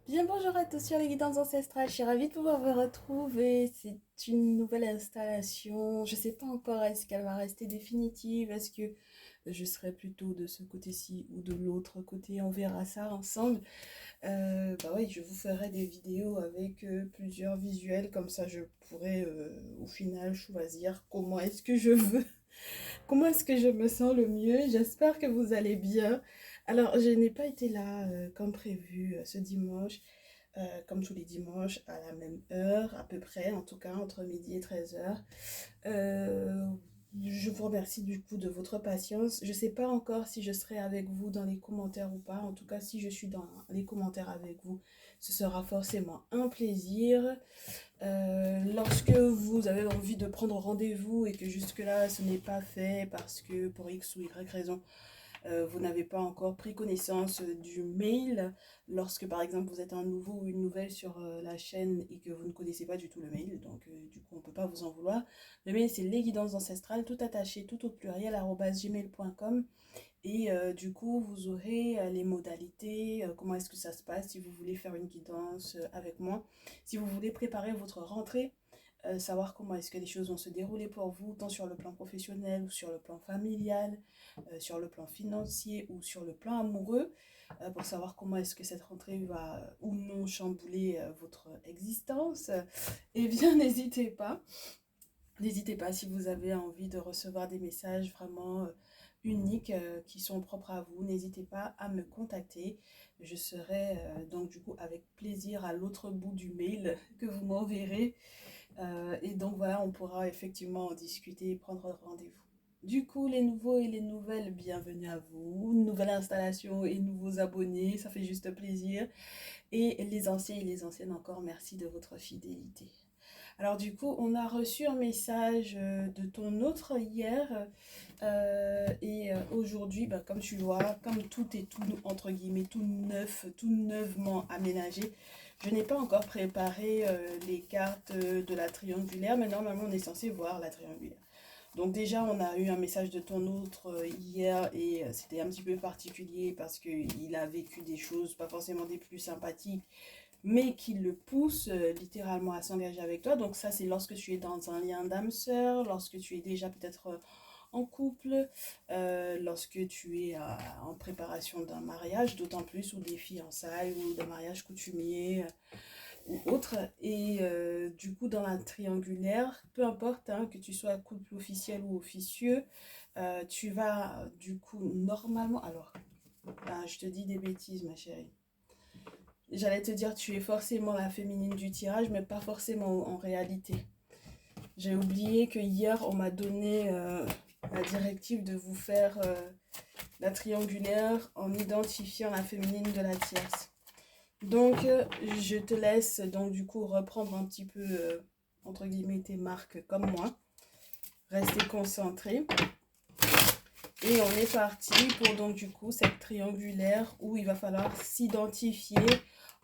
Bien, bonjour à tous sur les guidances ancestrales. Je suis ravie de pouvoir vous retrouver. C'est une nouvelle installation. Je ne sais pas encore est-ce qu'elle va rester définitive. Est-ce que je serai plutôt de ce côté-ci ou de l'autre côté? On verra ça ensemble. Bah oui, je vous ferai des vidéos avec plusieurs visuels. Comme ça, je pourrai au final choisir comment est-ce que je veux. Comment est-ce que je me sens le mieux? J'espère que vous allez bien. Alors, je n'ai pas été là comme prévu ce dimanche, comme tous les dimanches, à la même heure, à peu près, en tout cas entre midi et 13h. Je vous remercie du coup de votre patience. Je ne sais pas encore si je serai avec vous dans les commentaires ou pas. En tout cas, si je suis dans les commentaires avec vous, ce sera forcément un plaisir. Lorsque vous avez envie de prendre rendez-vous et que jusque-là ce n'est pas fait parce que pour X ou Y raison, vous n'avez pas encore pris connaissance du mail, lorsque par exemple vous êtes un nouveau ou une nouvelle sur la chaîne et que vous ne connaissez pas du tout le mail, donc du coup on ne peut pas vous en vouloir. Le mail c'est les guidances ancestrales, tout attaché, tout au pluriel, @gmail.com. Et du coup, vous aurez les modalités, comment est-ce que ça se passe si vous voulez faire une guidance avec moi, si vous voulez préparer votre rentrée, savoir comment est-ce que les choses vont se dérouler pour vous, tant sur le plan professionnel ou sur le plan familial, sur le plan financier ou sur le plan amoureux, pour savoir comment est-ce que cette rentrée va ou non chambouler votre existence. Eh bien, n'hésitez pas. N'hésitez pas si vous avez envie de recevoir des messages vraiment uniques qui sont propres à vous. N'hésitez pas à me contacter. Je serai donc du coup avec plaisir à l'autre bout du mail que vous m'enverrez. Et donc voilà, on pourra effectivement en discuter et prendre rendez-vous. Du coup, les nouveaux et les nouvelles, bienvenue à vous. Nouvelle installation et nouveaux abonnés, ça fait juste plaisir. Et les anciens et les anciennes encore, merci de votre fidélité. Alors du coup, on a reçu un message de ton autre hier et aujourd'hui, bah, comme tu vois, comme tout est tout entre guillemets tout neuf, tout neuvement aménagé, je n'ai pas encore préparé les cartes de la triangulaire, mais normalement on est censé voir la triangulaire. Donc déjà, on a eu un message de ton autre hier et c'était un petit peu particulier parce qu'il a vécu des choses pas forcément des plus sympathiques mais qui le pousse littéralement à s'engager avec toi. Donc ça, c'est lorsque tu es dans un lien d'âme-sœur, lorsque tu es déjà peut-être en couple, lorsque tu es en préparation d'un mariage, d'autant plus, ou des fiançailles, ou d'un mariage coutumier, ou autre. Et du coup, dans la triangulaire, peu importe hein, que tu sois couple officiel ou officieux, tu vas du coup normalement... Alors, je te dis des bêtises, ma chérie. J'allais te dire, tu es forcément la féminine du tirage, mais pas forcément en réalité. J'ai oublié que hier, on m'a donné la directive de vous faire la triangulaire en identifiant la féminine de la tierce. Donc, je te laisse donc du coup reprendre un petit peu, entre guillemets, tes marques comme moi. Rester concentré. Et on est parti pour donc du coup cette triangulaire où il va falloir s'identifier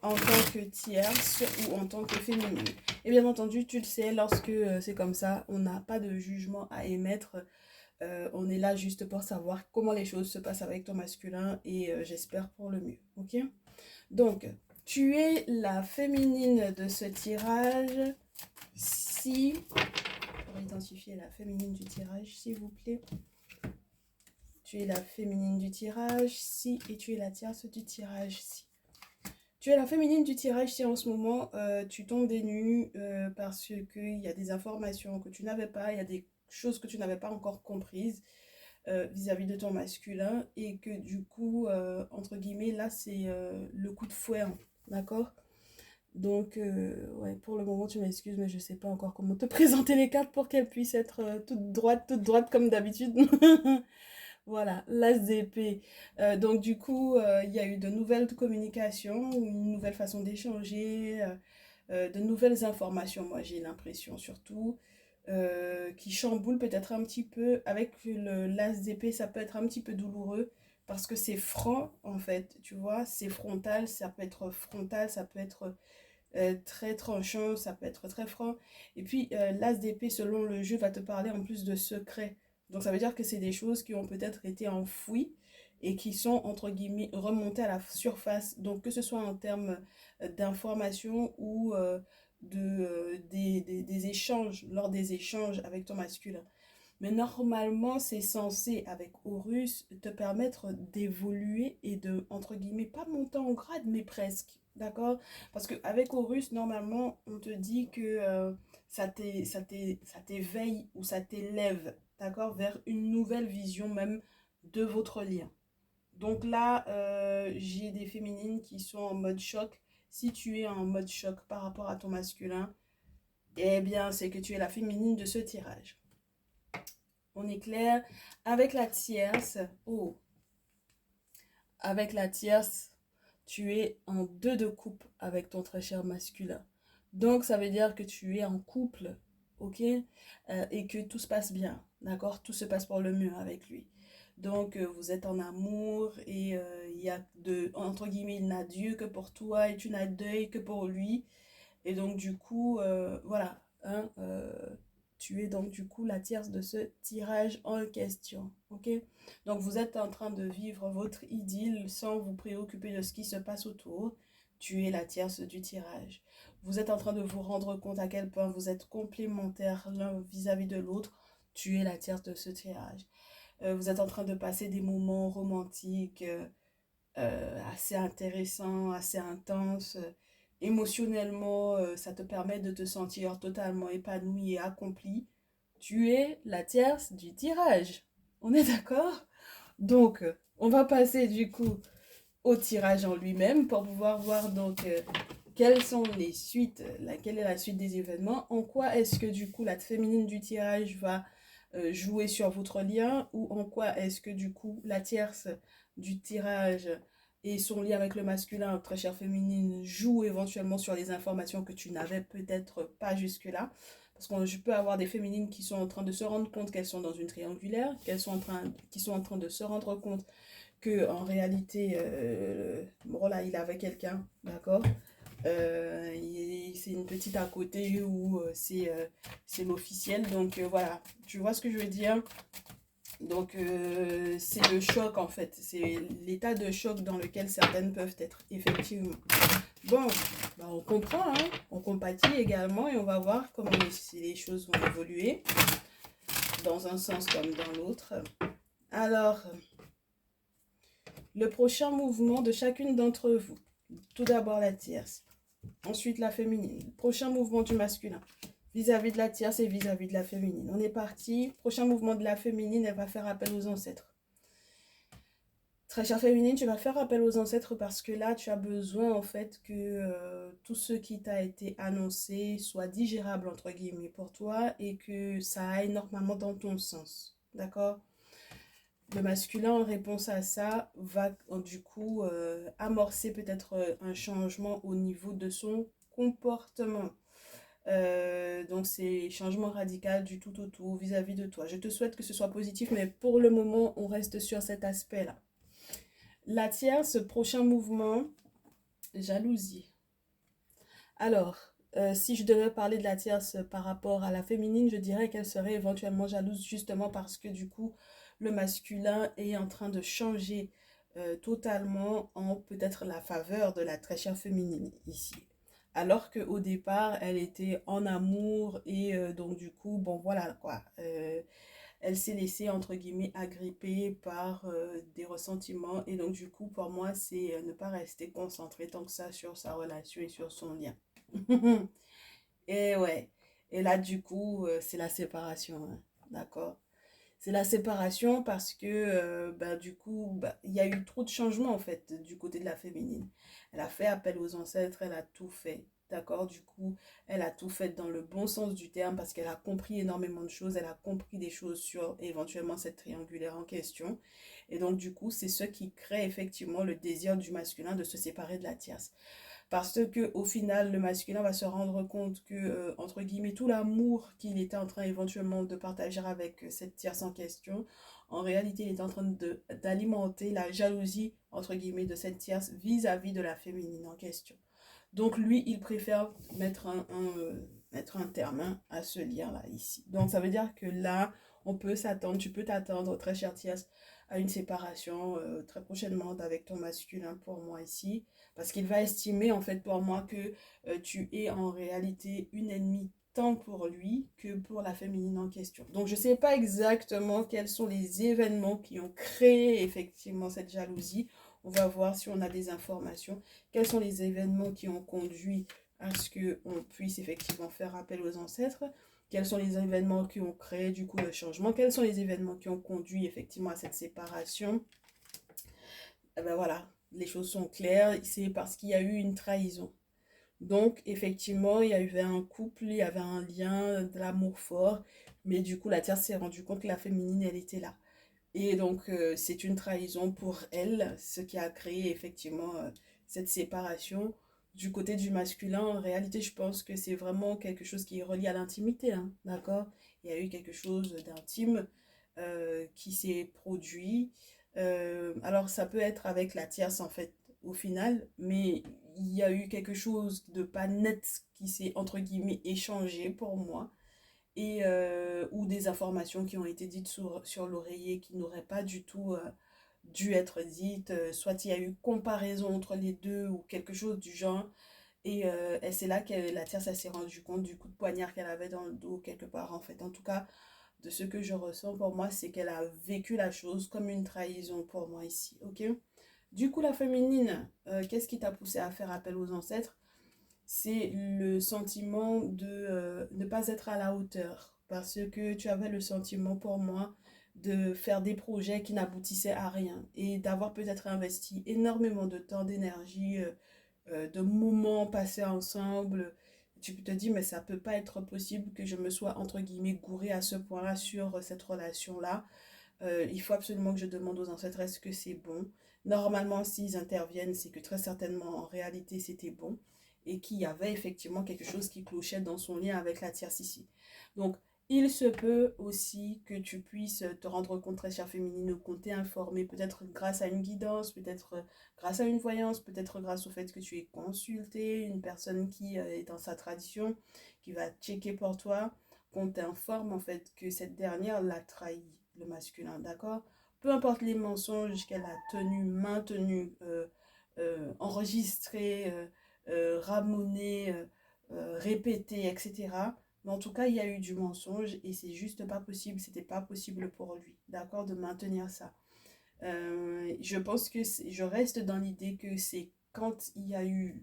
en tant que tierce ou en tant que féminine. Et bien entendu, tu le sais, lorsque c'est comme ça, on n'a pas de jugement à émettre. On est là juste pour savoir comment les choses se passent avec ton masculin et j'espère pour le mieux. Ok? Donc, tu es la féminine de ce tirage. Si, pour identifier la féminine du tirage, s'il vous plaît. Tu es la féminine du tirage si et tu es la tierce du tirage si. Tu es la féminine du tirage si en ce moment tu tombes des nues parce qu'il y a des informations que tu n'avais pas, il y a des choses que tu n'avais pas encore comprises vis-à-vis de ton masculin et que du coup, entre guillemets, là c'est le coup de fouet, hein, d'accord? Donc, ouais, pour le moment, tu m'excuses, mais je sais pas encore comment te présenter les cartes pour qu'elles puissent être toutes droites comme d'habitude. Voilà, l'as d'épée. Donc du coup, il y a eu de nouvelles communications, une nouvelle façon d'échanger, de nouvelles informations, moi j'ai l'impression surtout, qui chamboulent peut-être un petit peu. Avec le l'as d'épée, ça peut être un petit peu douloureux parce que c'est franc en fait, tu vois, c'est frontal, ça peut être frontal, ça peut être très tranchant, ça peut être très franc. Et puis, l'as d'épée, selon le jeu, va te parler en plus de secrets. Donc, ça veut dire que c'est des choses qui ont peut-être été enfouies et qui sont, entre guillemets, remontés à la surface. Donc, que ce soit en termes d'information ou des échanges, lors des échanges avec ton masculin. Mais normalement, c'est censé, avec Horus, te permettre d'évoluer et de, entre guillemets, pas monter en grade, mais presque. D'accord? Parce qu'avec Horus, normalement, on te dit que ça t'éveille ou ça t'élève, d'accord, vers une nouvelle vision même de votre lien. Donc là, j'ai des féminines qui sont en mode choc. Si tu es en mode choc par rapport à ton masculin, eh bien, c'est que tu es la féminine de ce tirage. On est clair. Avec la tierce, oh, avec la tierce, tu es en deux de coupe avec ton très cher masculin. Donc, ça veut dire que tu es en couple, ok? Et que tout se passe bien, d'accord? Tout se passe pour le mieux avec lui. Donc, vous êtes en amour et il y a entre guillemets, il n'a Dieu que pour toi et tu n'as deuil que pour lui. Et donc, du coup, voilà, hein, tu es donc du coup la tierce de ce tirage en question, ok? Donc, vous êtes en train de vivre votre idylle sans vous préoccuper de ce qui se passe autour. Tu es la tierce du tirage. Vous êtes en train de vous rendre compte à quel point vous êtes complémentaires l'un vis-à-vis de l'autre. Tu es la tierce de ce tirage. Vous êtes en train de passer des moments romantiques assez intéressants, assez intenses. Émotionnellement, ça te permet de te sentir totalement épanoui et accompli. Tu es la tierce du tirage. On est d'accord? Donc, on va passer du coup au tirage en lui-même pour pouvoir voir donc quelles sont les suites, quelle est la suite des événements, en quoi est-ce que du coup la féminine du tirage va jouer sur votre lien ou en quoi est-ce que du coup la tierce du tirage et son lien avec le masculin, très chère féminine, joue éventuellement sur les informations que tu n'avais peut-être pas jusque-là. Parce que je peux avoir des féminines qui sont en train de se rendre compte qu'elles sont dans une triangulaire, qui sont en train de se rendre compte que en réalité, voilà, il avait quelqu'un, d'accord. C'est une petite à côté ou c'est l'officiel. Donc voilà, tu vois ce que je veux dire. Donc c'est le choc en fait, c'est l'état de choc dans lequel certaines peuvent être, effectivement. Bon, bah, on comprend, hein, on compatit également et on va voir comment les choses vont évoluer dans un sens comme dans l'autre. Alors, le prochain mouvement de chacune d'entre vous. Tout d'abord la tierce, ensuite la féminine. Prochain mouvement du masculin vis-à-vis de la tierce et vis-à-vis de la féminine. On est parti. Prochain mouvement de la féminine, elle va faire appel aux ancêtres. Très chère féminine, tu vas faire appel aux ancêtres parce que là, tu as besoin en fait que tout ce qui t'a été annoncé soit digérable entre guillemets pour toi et que ça aille normalement dans ton sens. D'accord? Le masculin, en réponse à ça, va du coup amorcer peut-être un changement au niveau de son comportement. Donc c'est changement radical du tout au tout vis-à-vis de toi. Je te souhaite que ce soit positif, mais pour le moment, on reste sur cet aspect-là. La tierce, prochain mouvement, jalousie. Alors, si je devais parler de la tierce par rapport à la féminine, je dirais qu'elle serait éventuellement jalouse justement parce que du coup, le masculin est en train de changer totalement en peut-être la faveur de la très chère féminine ici. Alors qu'au départ, elle était en amour et donc du coup, bon voilà quoi. Elle s'est laissée entre guillemets agripper par des ressentiments et donc du coup pour moi c'est ne pas rester concentré tant que ça sur sa relation et sur son lien. Et ouais, et là du coup c'est la séparation, hein. D'accord, c'est la séparation parce que bah, du coup bah, il y a eu trop de changements en fait du côté de la féminine. Elle a fait appel aux ancêtres, elle a tout fait. D'accord, du coup, elle a tout fait dans le bon sens du terme parce qu'elle a compris énormément de choses. Elle a compris des choses sur éventuellement cette triangulaire en question. Et donc, du coup, c'est ce qui crée effectivement le désir du masculin de se séparer de la tierce. Parce que au final, le masculin va se rendre compte que, entre guillemets, tout l'amour qu'il était en train éventuellement de partager avec cette tierce en question, en réalité, il est en train d'alimenter la jalousie, entre guillemets, de cette tierce vis-à-vis de la féminine en question. Donc lui, il préfère mettre un terme hein, à ce lien-là ici. Donc ça veut dire que là, on peut s'attendre, tu peux t'attendre, très chère tierce, à une séparation très prochainement avec ton masculin pour moi ici, parce qu'il va estimer en fait pour moi que tu es en réalité une ennemie tant pour lui que pour la féminine en question. Donc je ne sais pas exactement quels sont les événements qui ont créé effectivement cette jalousie. On va voir si on a des informations. Quels sont les événements qui ont conduit à ce qu'on puisse effectivement faire appel aux ancêtres? Quels sont les événements qui ont créé du coup le changement? Quels sont les événements qui ont conduit effectivement à cette séparation? Eh ben voilà, les choses sont claires, c'est parce qu'il y a eu une trahison. Donc effectivement, il y avait un couple, il y avait un lien, de l'amour fort, mais du coup la Terre s'est rendue compte que la féminine, elle était là. Et donc c'est une trahison pour elle, ce qui a créé effectivement cette séparation. Du côté du masculin, en réalité, je pense que c'est vraiment quelque chose qui est relié à l'intimité, hein, d'accord? Il y a eu quelque chose d'intime qui s'est produit. Alors, ça peut être avec la tierce, en fait, au final, mais il y a eu quelque chose de pas net qui s'est, entre guillemets, échangé pour moi et ou des informations qui ont été dites sur l'oreiller qui n'auraient pas du tout dû être dites. Soit il y a eu comparaison entre les deux ou quelque chose du genre. Et c'est là que la tierce s'est rendue compte du coup de poignard qu'elle avait dans le dos quelque part en fait. En tout cas, de ce que je ressens pour moi, c'est qu'elle a vécu la chose comme une trahison pour moi ici. Ok? Du coup, la féminine, qu'est-ce qui t'a poussé à faire appel aux ancêtres? C'est le sentiment de ne pas être à la hauteur. Parce que tu avais le sentiment pour moi de faire des projets qui n'aboutissaient à rien et d'avoir peut-être investi énormément de temps, d'énergie, de moments passés ensemble. Tu te dis, mais ça peut pas être possible que je me sois, entre guillemets, gourée à ce point-là sur cette relation-là. Il faut absolument que je demande aux ancêtres est-ce que c'est bon. Normalement, s'ils interviennent, c'est que très certainement, en réalité, c'était bon et qu'il y avait effectivement quelque chose qui clochait dans son lien avec la tierce ici. Donc, il se peut aussi que tu puisses te rendre compte, très chère féminine, qu'on t'ait informé, peut-être grâce à une guidance, peut-être grâce à une voyance, peut-être grâce au fait que tu aies consulté une personne qui est dans sa tradition, qui va checker pour toi, qu'on t'informe en fait que cette dernière l'a trahi, le masculin, d'accord? Peu importe les mensonges qu'elle a tenus, maintenus, enregistrés, ramonés, répétés, etc. Mais en tout cas, il y a eu du mensonge et c'est juste pas possible, c'était pas possible pour lui, d'accord, de maintenir ça. Je pense que je reste dans l'idée que c'est quand il y a eu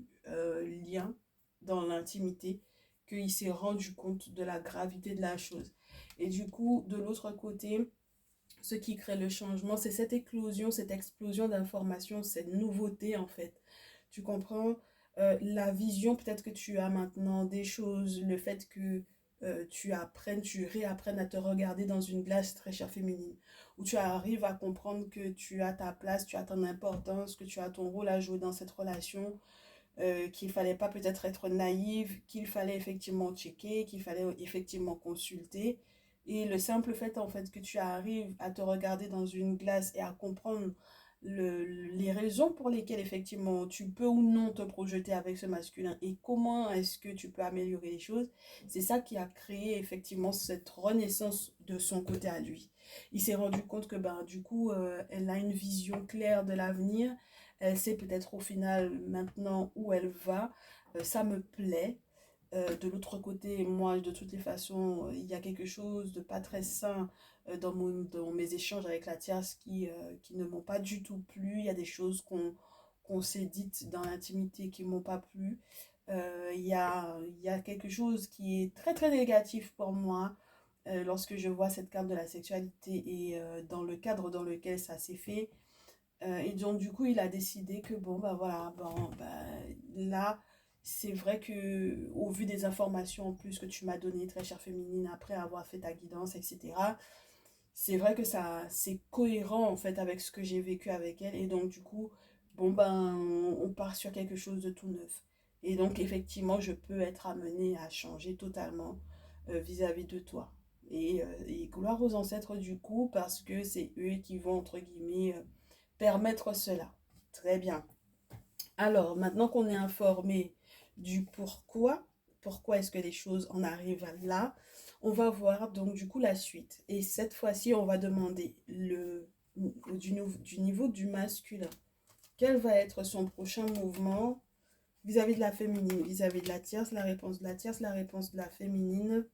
lien dans l'intimité qu'il s'est rendu compte de la gravité de la chose. Et du coup, de l'autre côté, ce qui crée le changement, c'est cette éclosion, cette explosion d'informations, cette nouveauté en fait. Tu comprends la vision peut-être que tu as maintenant des choses, le fait que tu apprennes, tu réapprennes à te regarder dans une glace très chère féminine, où tu arrives à comprendre que tu as ta place, tu as ton importance, que tu as ton rôle à jouer dans cette relation, qu'il fallait pas peut-être être naïve, qu'il fallait effectivement checker, qu'il fallait effectivement consulter. Et le simple fait en fait que tu arrives à te regarder dans une glace et à comprendre les raisons pour lesquelles effectivement tu peux ou non te projeter avec ce masculin et comment est-ce que tu peux améliorer les choses, c'est ça qui a créé effectivement cette renaissance de son côté à lui. Il s'est rendu compte que ben, du coup, elle a une vision claire de l'avenir, elle sait peut-être au final maintenant où elle va, ça me plaît. De l'autre côté, moi, de toutes les façons, il y a quelque chose de pas très sain dans mes échanges avec la tierce qui ne m'ont pas du tout plu. Il y a des choses qu'on s'est dites dans l'intimité qui m'ont pas plu. Il y a quelque chose qui est très très négatif pour moi lorsque je vois cette carte de la sexualité et dans le cadre dans lequel ça s'est fait. Et donc, du coup, il a décidé que, bon, bah voilà, bon, bah, là, c'est vrai que, au vu des informations en plus que tu m'as données, très chère féminine, après avoir fait ta guidance, etc., c'est vrai que ça, c'est cohérent, en fait, avec ce que j'ai vécu avec elle. Et donc, du coup, bon, ben, on part sur quelque chose de tout neuf. Et donc, effectivement, je peux être amenée à changer totalement vis-à-vis de toi. Et gloire aux ancêtres, du coup, parce que c'est eux qui vont, entre guillemets, permettre cela. Très bien. Alors, maintenant qu'on est informé du pourquoi est-ce que les choses en arrivent là, on va voir donc du coup la suite. Et cette fois-ci, on va demander du niveau du masculin. Quel va être son prochain mouvement vis-à-vis de la féminine, vis-à-vis de la tierce, la réponse de la tierce, la réponse de la féminine.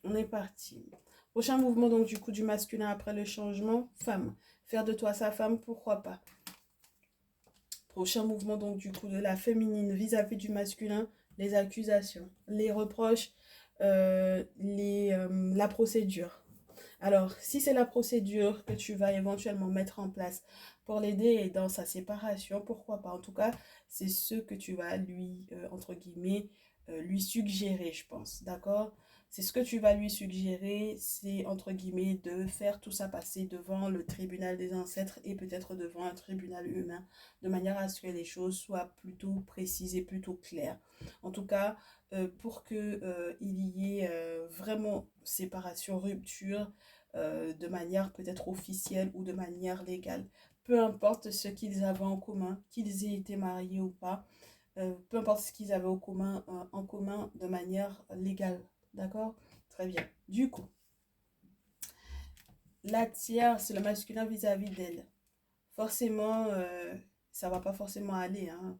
On est parti. Prochain mouvement donc du coup du masculin après le changement, femme. Faire de toi sa femme, pourquoi pas. Prochain mouvement donc du coup de la féminine vis-à-vis du masculin, les accusations, les reproches, la procédure. Alors, si c'est la procédure que tu vas éventuellement mettre en place pour l'aider dans sa séparation, pourquoi pas. En tout cas, c'est ce que tu vas lui, entre guillemets, lui suggérer, je pense. D'accord? C'est ce que tu vas lui suggérer, c'est, entre guillemets, de faire tout ça passer devant le tribunal des ancêtres et peut-être devant un tribunal humain, de manière à ce que les choses soient plutôt précises et plutôt claires. En tout cas, pour que il y ait vraiment séparation, rupture, de manière peut-être officielle ou de manière légale. Peu importe ce qu'ils avaient en commun, qu'ils aient été mariés ou pas, peu importe ce qu'ils avaient en commun de manière légale. D'accord? Très bien. Du coup, la tierce, le masculin vis-à-vis d'elle. Forcément, ça va pas forcément aller, hein.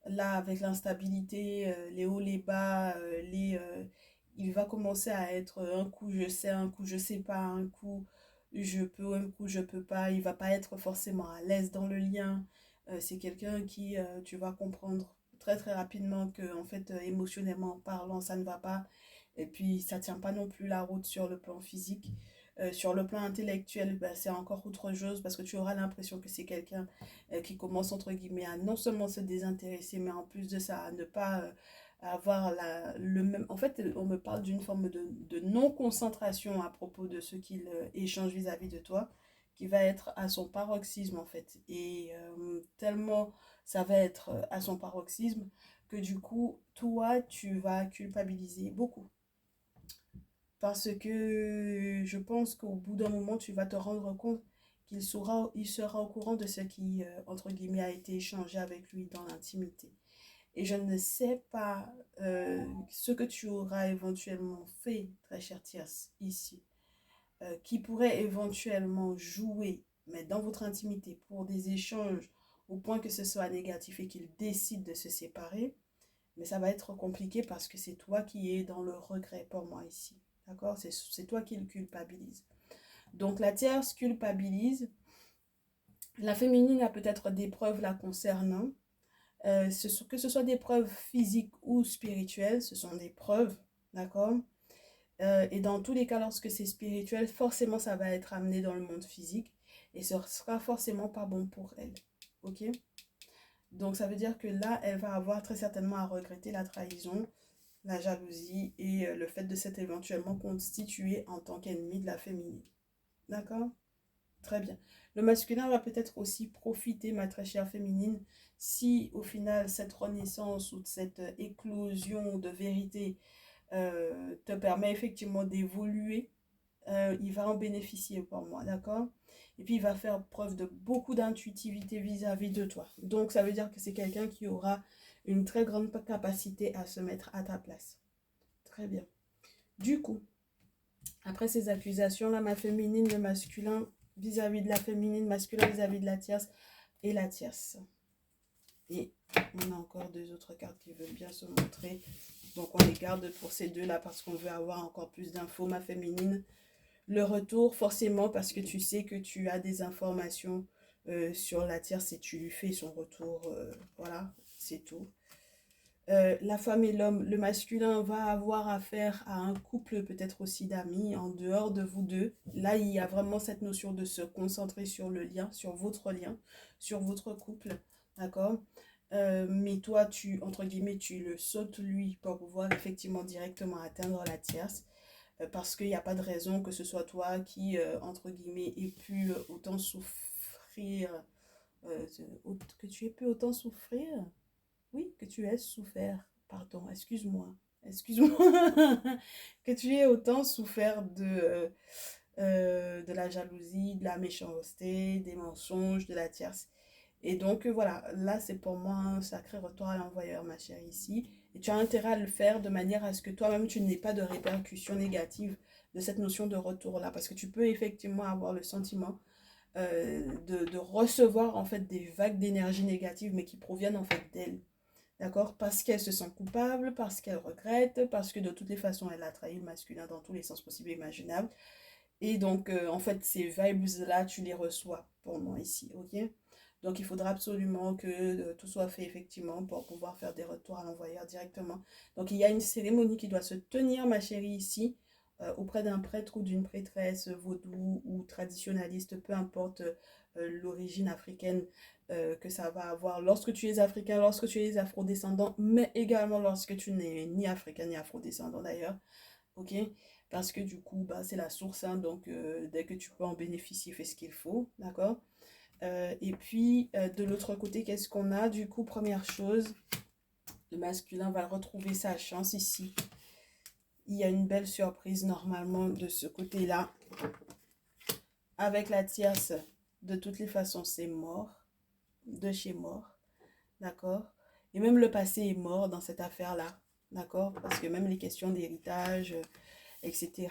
Là, avec l'instabilité, les hauts, les bas, il va commencer à être un coup je sais, un coup je sais pas, un coup je peux, un coup je peux pas. Il va pas être forcément à l'aise dans le lien. C'est quelqu'un qui, tu vas comprendre très très rapidement que, en fait, émotionnellement parlant, ça ne va pas. Et puis, ça tient pas non plus la route sur le plan physique. Sur le plan intellectuel, bah, c'est encore autre chose parce que tu auras l'impression que c'est quelqu'un qui commence entre guillemets à non seulement se désintéresser, mais en plus de ça, à ne pas avoir le même... En fait, on me parle d'une forme de non-concentration à propos de ce qu'il échange vis-à-vis de toi, qui va être à son paroxysme en fait. Et tellement ça va être à son paroxysme que du coup, toi, tu vas culpabiliser beaucoup. Parce que je pense qu'au bout d'un moment, tu vas te rendre compte il sera au courant de ce qui, entre guillemets, a été échangé avec lui dans l'intimité. Et je ne sais pas ce que tu auras éventuellement fait, très cher Tierce, ici, qui pourrait éventuellement jouer, mais dans votre intimité, pour des échanges au point que ce soit négatif et qu'il décide de se séparer. Mais ça va être compliqué parce que c'est toi qui es dans le regret pour moi ici. D'accord? C'est toi qui le culpabilise. Donc la tierce culpabilise. La féminine a peut-être des preuves la concernant. Que ce soit des preuves physiques ou spirituelles, ce sont des preuves. D'accord? Et dans tous les cas, lorsque c'est spirituel, forcément ça va être amené dans le monde physique. Et ce sera forcément pas bon pour elle. Ok? Donc ça veut dire que là, elle va avoir très certainement à regretter la trahison, la jalousie et le fait de s'être éventuellement constitué en tant qu'ennemi de la féminine. D'accord? Très bien. Le masculin va peut-être aussi profiter, ma très chère féminine, si au final cette renaissance ou cette éclosion de vérité te permet effectivement d'évoluer, il va en bénéficier pour moi, d'accord? Et puis il va faire preuve de beaucoup d'intuitivité vis-à-vis de toi. Donc ça veut dire que c'est quelqu'un qui aura une très grande capacité à se mettre à ta place. Très bien. Du coup, après ces accusations-là, ma féminine, le masculin vis-à-vis de la féminine, masculin vis-à-vis de la tierce et la tierce. Et on a encore deux autres cartes qui veulent bien se montrer. Donc on les garde pour ces deux-là parce qu'on veut avoir encore plus d'infos, ma féminine. Le retour, forcément, parce que tu sais que tu as des informations sur la tierce et tu lui fais son retour. Voilà, c'est tout. La femme et l'homme, le masculin va avoir affaire à un couple peut-être aussi d'amis en dehors de vous deux. Là, il y a vraiment cette notion de se concentrer sur le lien, sur votre couple, d'accord? Mais toi, entre guillemets, tu le sautes lui pour pouvoir effectivement directement atteindre la tierce. Parce qu'il n'y a pas de raison que ce soit toi qui, entre guillemets, ait pu autant souffrir, que tu aies pu autant souffrir. Oui, que tu aies souffert, pardon, excuse-moi, excuse-moi, que tu aies autant souffert de la jalousie, de la méchanceté, des mensonges, de la tierce. Et donc, voilà, là, c'est pour moi un sacré retour à l'envoyeur, ma chérie, ici. Et tu as intérêt à le faire de manière à ce que toi-même, tu n'aies pas de répercussions négatives de cette notion de retour-là. Parce que tu peux effectivement avoir le sentiment de recevoir, en fait, des vagues d'énergie négative, mais qui proviennent, en fait, d'elle. D'accord? Parce qu'elle se sent coupable, parce qu'elle regrette, parce que de toutes les façons, elle a trahi le masculin dans tous les sens possibles et imaginables. Et donc, en fait, ces vibes-là, tu les reçois pour moi ici, ok? Donc, il faudra absolument que tout soit fait effectivement pour pouvoir faire des retours à l'envoyeur directement. Donc, il y a une cérémonie qui doit se tenir, ma chérie, ici, auprès d'un prêtre ou d'une prêtresse vaudou ou traditionnaliste, peu importe l'origine africaine que ça va avoir lorsque tu es africain, lorsque tu es afrodescendant, mais également lorsque tu n'es ni africain ni afrodescendant d'ailleurs, ok? Parce que du coup, bah, c'est la source, hein, donc dès que tu peux en bénéficier, fais ce qu'il faut, d'accord? Et puis, de l'autre côté, qu'est-ce qu'on a? Du coup, première chose, le masculin va retrouver sa chance ici. Il y a une belle surprise normalement de ce côté-là. Avec la tierce, de toutes les façons, c'est mort, de chez mort, d'accord? Et même le passé est mort dans cette affaire-là, d'accord? Parce que même les questions d'héritage, etc.,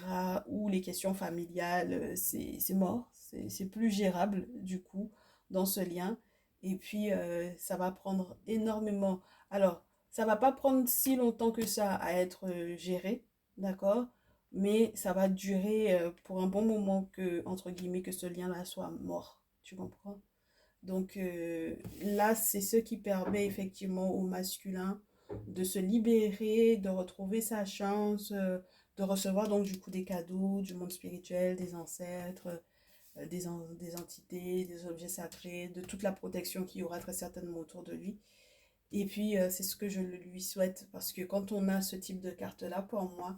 ou les questions familiales, c'est mort, c'est plus gérable du coup dans ce lien. Et puis, ça va prendre énormément. Alors, ça va pas prendre si longtemps que ça à être géré, d'accord? Mais ça va durer pour un bon moment que, entre guillemets, que ce lien-là soit mort. Tu comprends? Donc là, c'est ce qui permet effectivement au masculin de se libérer, de retrouver sa chance, de recevoir donc du coup des cadeaux du monde spirituel, des ancêtres, des entités, des objets sacrés, de toute la protection qu'il y aura très certainement autour de lui. Et puis c'est ce que je lui souhaite parce que quand on a ce type de carte-là, pour moi,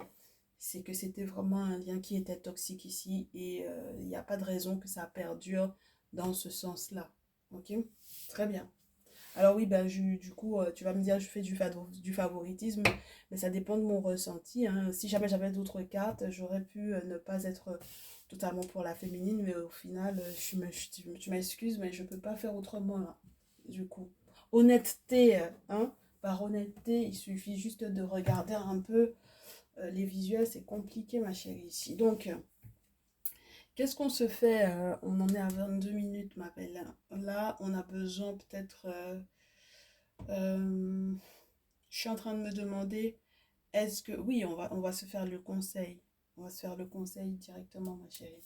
c'est que c'était vraiment un lien qui était toxique ici et il n'y a pas de raison que ça perdure dans ce sens-là. Ok? Très bien. Alors oui, ben, du coup, tu vas me dire, je fais du favoritisme, mais ça dépend de mon ressenti, hein. Si jamais j'avais d'autres cartes, j'aurais pu ne pas être totalement pour la féminine, mais au final, tu m'excuses, mais je ne peux pas faire autrement là, du coup. Honnêteté, hein, par honnêteté, il suffit juste de regarder un peu les visuels, c'est compliqué, ma chérie, ici. Donc, qu'est-ce qu'on se fait? On en est à 22 minutes, ma belle. Là, on a besoin peut-être... je suis en train de me demander, est-ce que... Oui, on va se faire le conseil. On va se faire le conseil directement, ma chérie.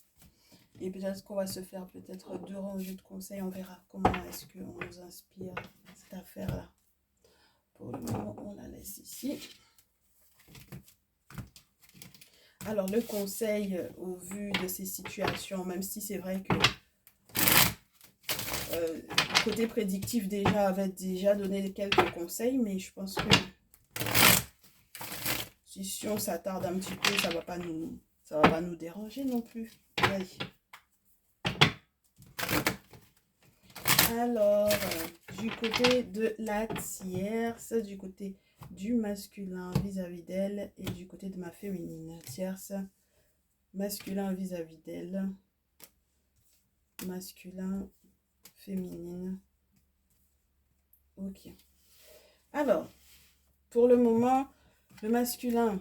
Et peut-être qu'on va se faire peut-être 2 rangées de conseils. On verra comment est-ce qu'on nous inspire cette affaire-là. Pour le moment, on la laisse ici. Alors, le conseil, au vu de ces situations, même si c'est vrai que côté prédictif déjà avait déjà donné quelques conseils, mais je pense que si on s'attarde un petit peu, ça va pas nous déranger non plus. Allez. Alors, du côté de la tierce, du côté du masculin vis-à-vis d'elle et du côté de ma féminine. Tierce, masculin vis-à-vis d'elle, masculin, féminine. Ok. Alors, pour le moment, le masculin.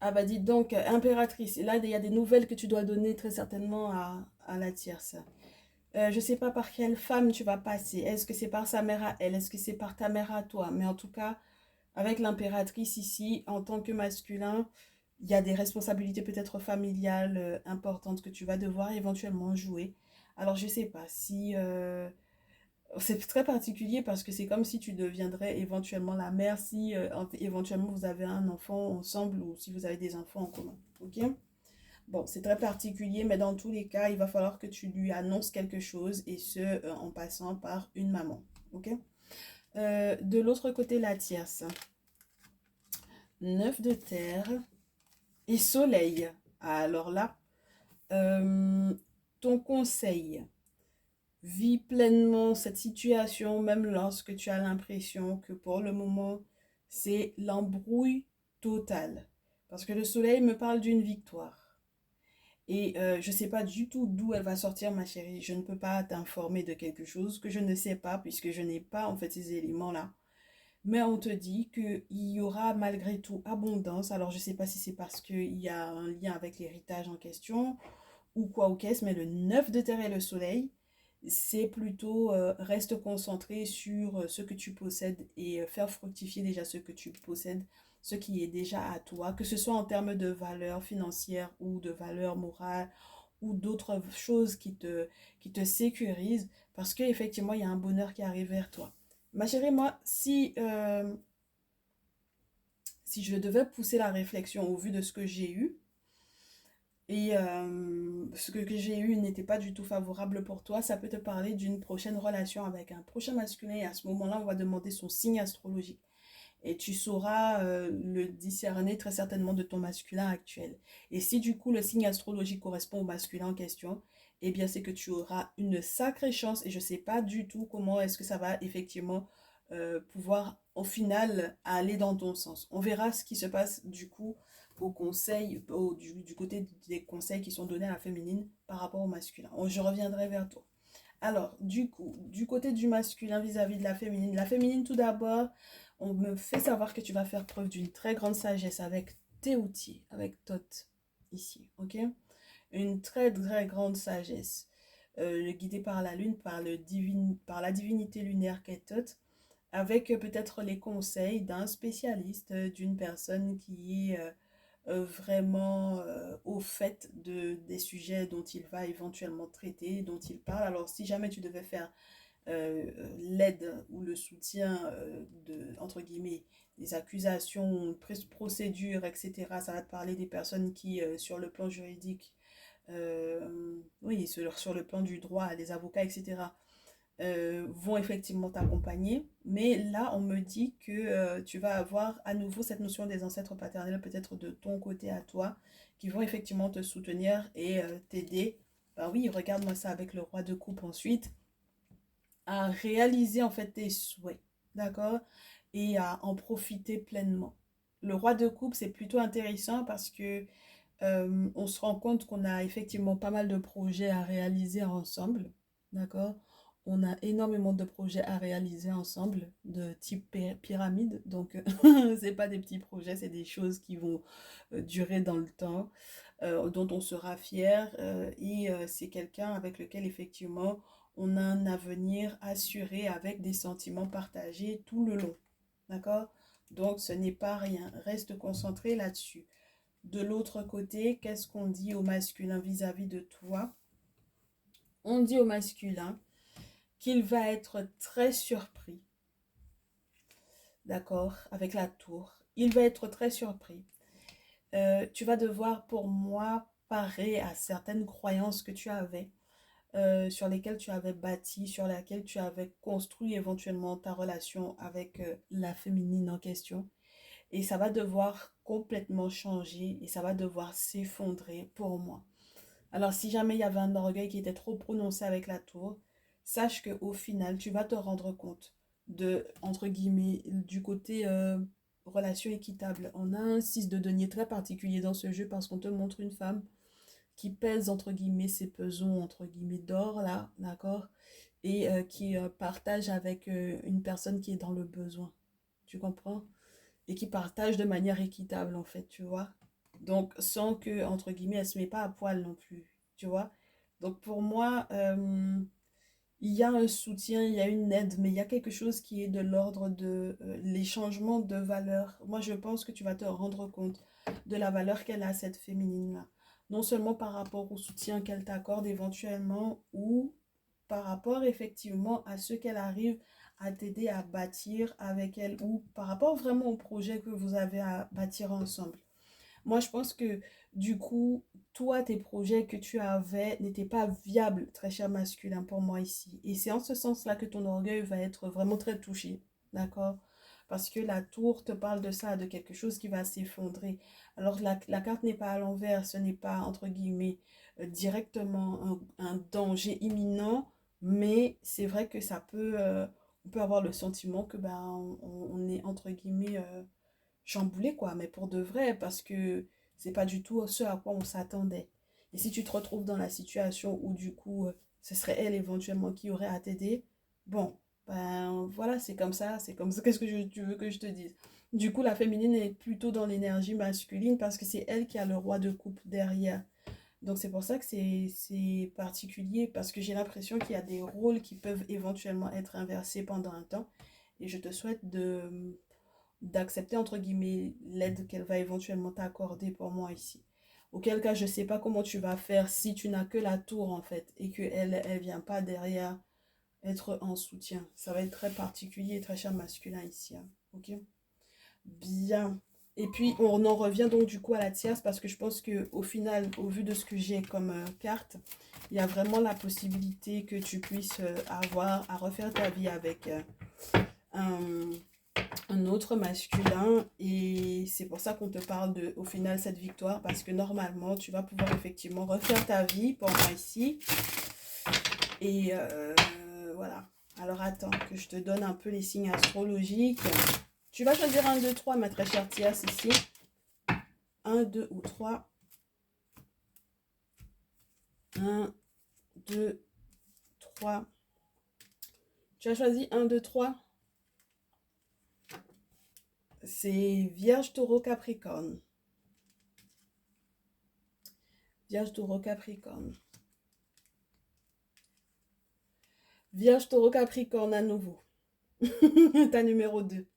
Ah bah dites donc, impératrice. Là, il y a des nouvelles que tu dois donner très certainement à la tierce. Je ne sais pas par quelle femme tu vas passer. Est-ce que c'est par sa mère à elle? Est-ce que c'est par ta mère à toi? Mais en tout cas, avec l'impératrice ici, en tant que masculin, il y a des responsabilités peut-être familiales importantes que tu vas devoir éventuellement jouer. Alors, je ne sais pas si... c'est très particulier parce que c'est comme si tu deviendrais éventuellement la mère si éventuellement vous avez un enfant ensemble ou si vous avez des enfants en commun. Ok? Bon, c'est très particulier, mais dans tous les cas, il va falloir que tu lui annonces quelque chose et ce, en passant par une maman. Ok? De l'autre côté, la tierce. 9 de terre et soleil. Alors là, ton conseil, vis pleinement cette situation, même lorsque tu as l'impression que pour le moment, c'est l'embrouille totale. Parce que le soleil me parle d'une victoire. Et je ne sais pas du tout d'où elle va sortir, ma chérie. Je ne peux pas t'informer de quelque chose que je ne sais pas puisque je n'ai pas en fait ces éléments-là. Mais on te dit qu'il y aura malgré tout abondance. Alors je ne sais pas si c'est parce qu'il y a un lien avec l'héritage en question ou quoi ou qu'est-ce, mais le 9 de terre et le soleil, c'est plutôt reste concentré sur ce que tu possèdes et faire fructifier déjà ce que tu possèdes, ce qui est déjà à toi, que ce soit en termes de valeur financière ou de valeur morale ou d'autres choses qui te sécurisent, parce qu'effectivement, il y a un bonheur qui arrive vers toi. Ma chérie, moi, si je devais pousser la réflexion au vu de ce que j'ai eu, et ce que j'ai eu n'était pas du tout favorable pour toi, ça peut te parler d'une prochaine relation avec un prochain masculin. Et à ce moment-là, on va demander son signe astrologique. Et tu sauras le discerner très certainement de ton masculin actuel. Et si du coup le signe astrologique correspond au masculin en question, eh bien c'est que tu auras une sacrée chance. Et je ne sais pas du tout comment est-ce que ça va effectivement pouvoir au final aller dans ton sens. On verra ce qui se passe du coup au conseil, du côté des conseils qui sont donnés à la féminine par rapport au masculin. Je reviendrai vers toi. Alors, du coup, du côté du masculin vis-à-vis de la féminine tout d'abord, on me fait savoir que tu vas faire preuve d'une très grande sagesse avec tes outils, avec Thoth, ici, ok? Une très très grande sagesse, guidée par la lune, par la divinité lunaire qu'est Thoth, avec peut-être les conseils d'un spécialiste, d'une personne qui est vraiment au fait des sujets dont il va éventuellement traiter, dont il parle. Alors si jamais tu devais faire l'aide ou le soutien entre guillemets, des accusations, procédures, etc., ça va te parler des personnes qui, sur le plan juridique, oui, sur le plan du droit, les avocats, etc., vont effectivement t'accompagner. Mais là, on me dit que tu vas avoir à nouveau cette notion des ancêtres paternels, peut-être de ton côté à toi, qui vont effectivement te soutenir et t'aider. Ben oui, regarde-moi ça avec le roi de coupe ensuite, à réaliser en fait tes souhaits, d'accord? Et à en profiter pleinement. Le roi de coupe, c'est plutôt intéressant parce que on se rend compte qu'on a effectivement pas mal de projets à réaliser ensemble, d'accord? On a énormément de projets à réaliser ensemble, de type pyramide, donc c'est pas des petits projets, c'est des choses qui vont durer dans le temps, dont on sera fier, et c'est quelqu'un avec lequel effectivement on a un avenir assuré avec des sentiments partagés tout le long, d'accord? Donc ce n'est pas rien, reste concentré là-dessus. De l'autre côté, qu'est-ce qu'on dit au masculin vis-à-vis de toi? On dit au masculin qu'il va être très surpris, d'accord, avec la tour. Il va être très surpris. Tu vas devoir, pour moi, parer à certaines croyances que tu avais, sur lesquelles tu avais bâti, sur lesquelles tu avais construit éventuellement ta relation avec la féminine en question. Et ça va devoir complètement changer et ça va devoir s'effondrer pour moi. Alors, si jamais il y avait un orgueil qui était trop prononcé avec la tour, sache qu'au final, tu vas te rendre compte de, entre guillemets, du côté relation équitable. On a un 6 de denier très particulier dans ce jeu parce qu'on te montre une femme qui pèse, entre guillemets, ses pesons, entre guillemets, d'or, là, d'accord? Et qui partage avec une personne qui est dans le besoin. Tu comprends? Et qui partage de manière équitable, en fait, tu vois? Donc, sans que, entre guillemets, elle se met pas à poil non plus, tu vois. Donc, pour moi, il y a un soutien, il y a une aide, mais il y a quelque chose qui est de l'ordre de les changements de valeur. Moi, je pense que tu vas te rendre compte de la valeur qu'elle a, cette féminine-là. Non seulement par rapport au soutien qu'elle t'accorde éventuellement, ou par rapport effectivement à ce qu'elle arrive à t'aider à bâtir avec elle, ou par rapport vraiment au projet que vous avez à bâtir ensemble. Moi, je pense que du coup, toi, tes projets que tu avais n'étaient pas viables, très cher masculin, pour moi ici. Et c'est en ce sens-là que ton orgueil va être vraiment très touché. D'accord? Parce que la tour te parle de ça, de quelque chose qui va s'effondrer. Alors, la carte n'est pas à l'envers, ce n'est pas, entre guillemets, directement un danger imminent, mais c'est vrai que ça peut, on peut avoir le sentiment que ben, on est, entre guillemets, chamboulé quoi, mais pour de vrai, parce que c'est pas du tout ce à quoi on s'attendait. Et si tu te retrouves dans la situation où du coup, ce serait elle éventuellement qui aurait à t'aider, bon, ben voilà, c'est comme ça, c'est comme ça. Qu'est-ce que tu veux que je te dise? Du coup, la féminine est plutôt dans l'énergie masculine parce que c'est elle qui a le roi de coupe derrière. Donc c'est pour ça que c'est particulier parce que j'ai l'impression qu'il y a des rôles qui peuvent éventuellement être inversés pendant un temps. Et je te souhaite d'accepter entre guillemets l'aide qu'elle va éventuellement t'accorder pour moi ici. Auquel cas, je ne sais pas comment tu vas faire si tu n'as que la tour en fait et qu'elle elle vient pas derrière être en soutien. Ça va être très particulier et très cher masculin ici. Hein. Ok? Bien. Et puis, on en revient donc du coup à la tierce parce que je pense que au final, au vu de ce que j'ai comme carte, il y a vraiment la possibilité que tu puisses avoir à refaire ta vie avec un, un autre masculin. Et c'est pour ça qu'on te parle de, au final, cette victoire parce que normalement, tu vas pouvoir effectivement refaire ta vie pour moi ici. Et voilà. Alors attends que je te donne un peu les signes astrologiques. Tu vas choisir un, 2, 3, ma très chère Tierce ici. 1, 2 ou 3. 1, 2, 3. Tu as choisi 1, 2, 3. C'est Vierge, Taureau, Capricorne. Vierge, Taureau, Capricorne. Vierge, Taureau, Capricorne à nouveau. Ta numéro 2.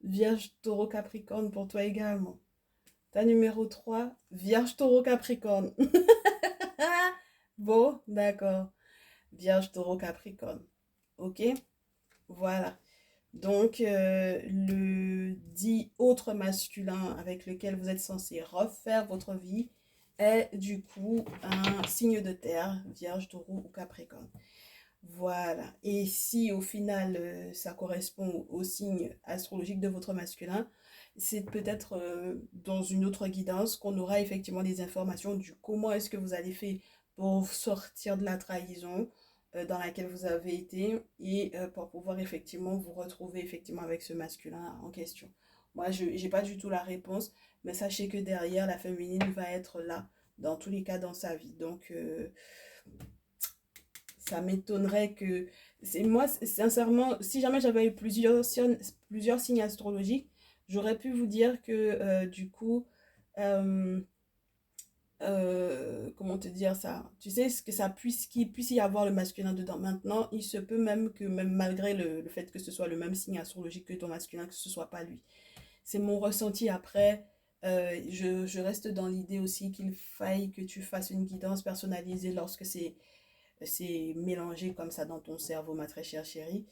Vierge, Taureau, Capricorne pour toi également. Ta numéro 3. Vierge, Taureau, Capricorne. Bon, d'accord. Vierge, Taureau, Capricorne. Ok? Voilà. Donc, le dit autre masculin avec lequel vous êtes censé refaire votre vie est du coup un signe de terre, Vierge, Taureau ou Capricorne. Voilà. Et si au final ça correspond au signe astrologique de votre masculin, c'est peut-être dans une autre guidance qu'on aura effectivement des informations du comment est-ce que vous allez faire pour sortir de la trahison dans laquelle vous avez été et pour pouvoir effectivement vous retrouver effectivement avec ce masculin en question. Moi, je n'ai pas du tout la réponse, mais sachez que derrière, la féminine va être là dans tous les cas dans sa vie. Donc, ça m'étonnerait que... Moi, sincèrement, si jamais j'avais eu plusieurs signes astrologiques, j'aurais pu vous dire que du coup, euh, comment te dire ça? Tu sais, ce que ça puisse, qu'il puisse y avoir le masculin dedans. Maintenant, il se peut même que, même malgré le fait que ce soit le même signe astrologique que ton masculin, que ce soit pas lui. C'est mon ressenti après. Je reste dans l'idée aussi qu'il faille que tu fasses une guidance personnalisée lorsque c'est mélangé comme ça dans ton cerveau, ma très chère chérie,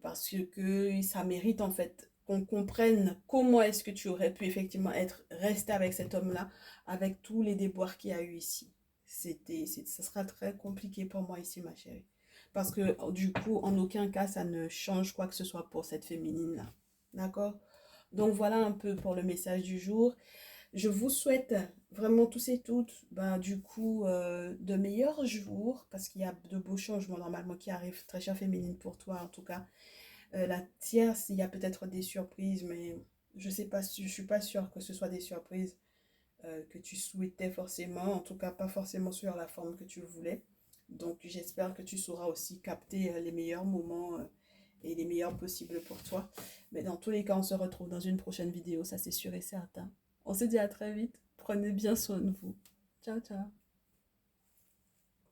parce que ça mérite en fait qu'on comprenne comment est-ce que tu aurais pu effectivement être resté avec cet homme-là, avec tous les déboires qu'il y a eu ici. Ça sera très compliqué pour moi ici, ma chérie. Parce que du coup, en aucun cas, ça ne change quoi que ce soit pour cette féminine-là. D'accord? Donc voilà un peu pour le message du jour. Je vous souhaite vraiment tous et toutes, ben, du coup, de meilleurs jours, parce qu'il y a de beaux changements normalement qui arrivent, très chère féminine pour toi en tout cas. La tierce, il y a peut-être des surprises, mais je sais pas, je suis pas sûre que ce soit des surprises que tu souhaitais forcément, en tout cas pas forcément sur la forme que tu voulais. Donc j'espère que tu sauras aussi capter les meilleurs moments et les meilleurs possibles pour toi. Mais dans tous les cas, on se retrouve dans une prochaine vidéo, ça c'est sûr et certain. On se dit à très vite. Prenez bien soin de vous. Ciao, ciao.